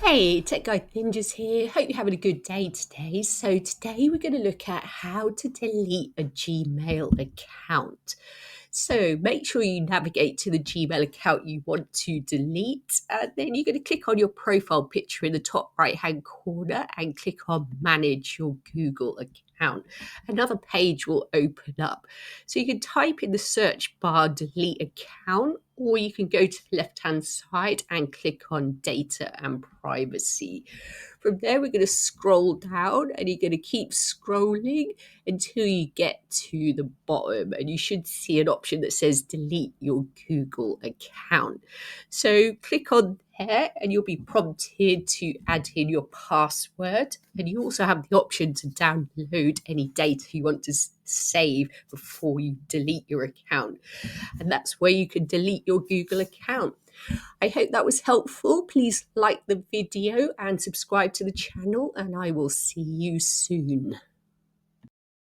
Hey, Tech Guide Ninjas here. Hope you're having a good day today. So today we're going to look at how to delete a Gmail account. So make sure you navigate to the Gmail account you want to delete, and then you're going to click on your profile picture in the top right-hand corner and click on Manage Your Google Account. Another page will open up. So you can type in the search bar delete account, or you can go to the left-hand side and click on data and privacy. From there, we're going to scroll down and you're going to keep scrolling until you get to the bottom, and you should see an option that says delete your Google account. So click on there and you'll be prompted to add in your password, and you also have the option to download any data you want to save before you delete your account, and that's where you can delete your Google account. I hope that was helpful. Please like the video and subscribe to the channel, and I will see you soon.